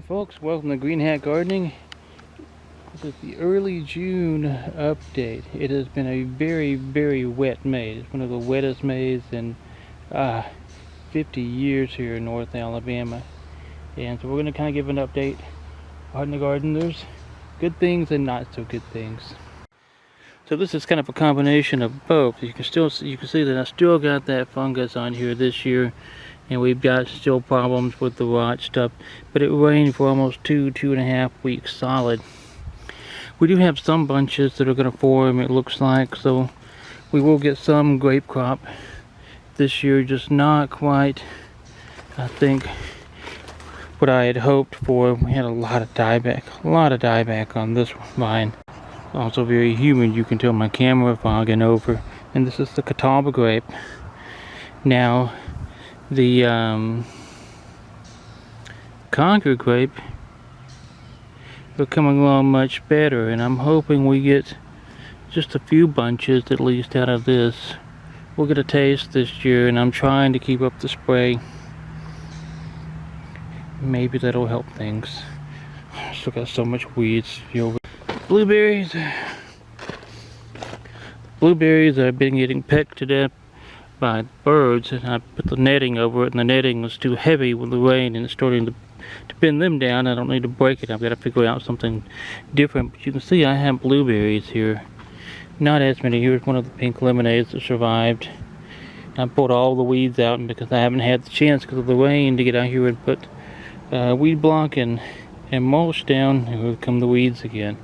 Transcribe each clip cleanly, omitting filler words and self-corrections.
Folks, welcome to Green Hat Gardening. This is the early June update. It has been a very wet May. It's one of the wettest Mays in 50 years here in North Alabama. And so we're going to kind of give an update on the garden. There's good things and not so good things. So this is kind of a combination of both. You can see that I still got that fungus on here this year. And we've got still problems with the rot stuff, but it rained for almost 2.5 weeks solid. We do have some bunches that are going to form, it looks like, so we will get some grape crop this year, just not quite, I think, what I had hoped for. We had a lot of dieback on this vine. Also very humid, you can tell my camera fogging over. And this is the Catawba grape. Now, the Concord grape are coming along much better, and I'm hoping we get just a few bunches at least out of this. We'll get a taste this year, and I'm trying to keep up the spray. Maybe that'll help things. Still got so much weeds. Blueberries. Blueberries have been getting pecked to death by birds, and I put the netting over it, and the netting was too heavy with the rain, and it's starting to pin them down. I don't need to break it. I've got to figure out something different. But you can see I have blueberries here. Not as many. Here's one of the pink lemonades that survived. I pulled all the weeds out because I haven't had the chance because of the rain to get out here and put weed block and mulch down, and here come the weeds again.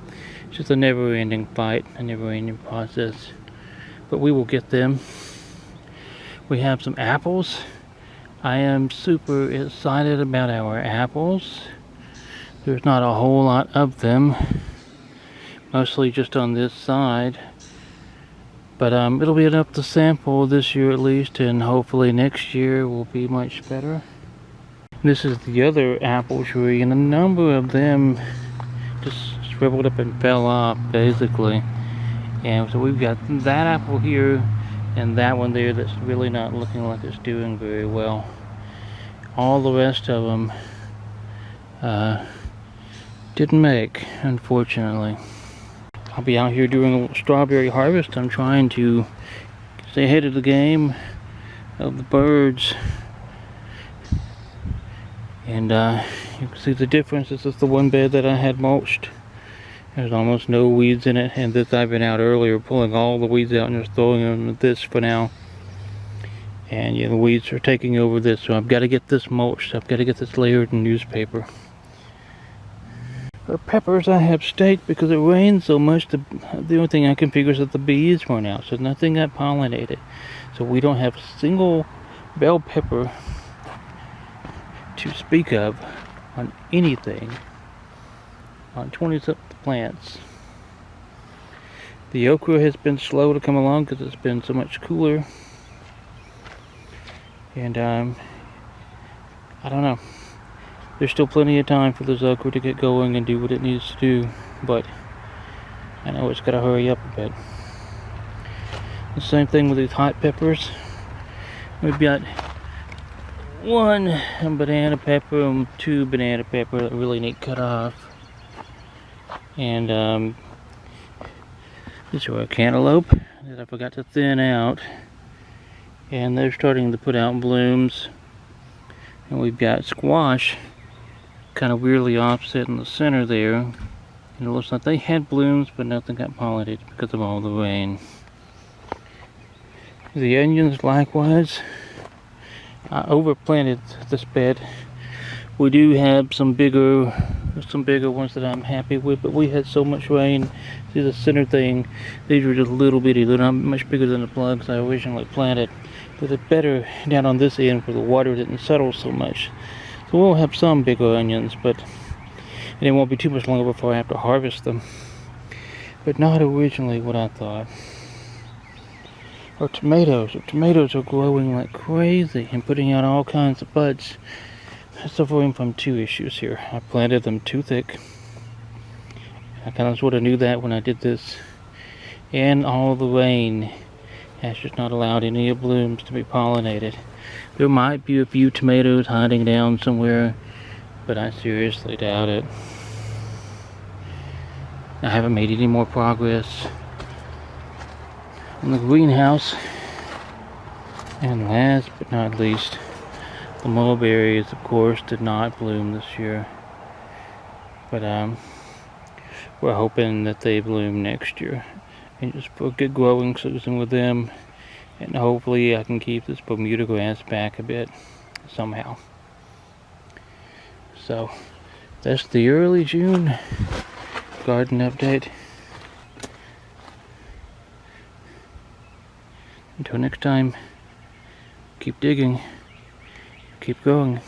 It's just a never-ending fight, a never-ending process. But we will get them. We have some apples. I am super excited about our apples. There's not a whole lot of them, mostly just on this side, but it'll be enough to sample this year at least, and hopefully next year will be much better. This is the other apple tree, and a number of them just shriveled up and fell off basically. And so we've got that apple here and that one there that's really not looking like it's doing very well. All the rest of them didn't make, unfortunately. I'll be out here doing a little strawberry harvest. I'm trying to stay ahead of the game of the birds. And you can see the difference. This is the one bed that I had mulched. There's almost no weeds in it, and this I've been out earlier pulling all the weeds out and just throwing them at this for now. And yeah, the weeds are taking over this, so I've got to get this mulched. I've got to get this layered in newspaper. For peppers, I have staked because it rained so much. The only thing I can figure is that the bees weren't out, so nothing got pollinated. So we don't have a single bell pepper to speak of on anything. On 20-something plants. The okra has been slow to come along because it's been so much cooler, and I don't know. There's still plenty of time for this okra to get going and do what it needs to do, but I know it's got to hurry up a bit. The same thing with these hot peppers. We've got one banana pepper and two banana pepper that really need cut off. And these are a cantaloupe that I forgot to thin out, and they're starting to put out blooms. And we've got squash kind of weirdly offset in the center there, and it looks like they had blooms but nothing got pollinated because of all the rain. The onions likewise, I overplanted this bed. We do have some bigger ones that I'm happy with, but we had so much rain. See the center thing, these were just little bitty. They're not much bigger than the plugs I originally planted, but they're better down on this end where the water didn't settle so much. So we'll have some bigger onions, and it won't be too much longer before I have to harvest them, but not originally what I thought. Our tomatoes are growing like crazy and putting out all kinds of buds. Suffering from two issues here. I planted them too thick. I kind of sort of knew that when I did this. And all the rain has just not allowed any of the blooms to be pollinated. There might be a few tomatoes hiding down somewhere, but I seriously doubt it. I haven't made any more progress in the greenhouse. And last but not least, the mulberries, of course, did not bloom this year. But we're hoping that they bloom next year. And just for a good growing season with them. And hopefully I can keep this Bermuda grass back a bit somehow. So that's the early June garden update. Until next time, keep digging, keep growing.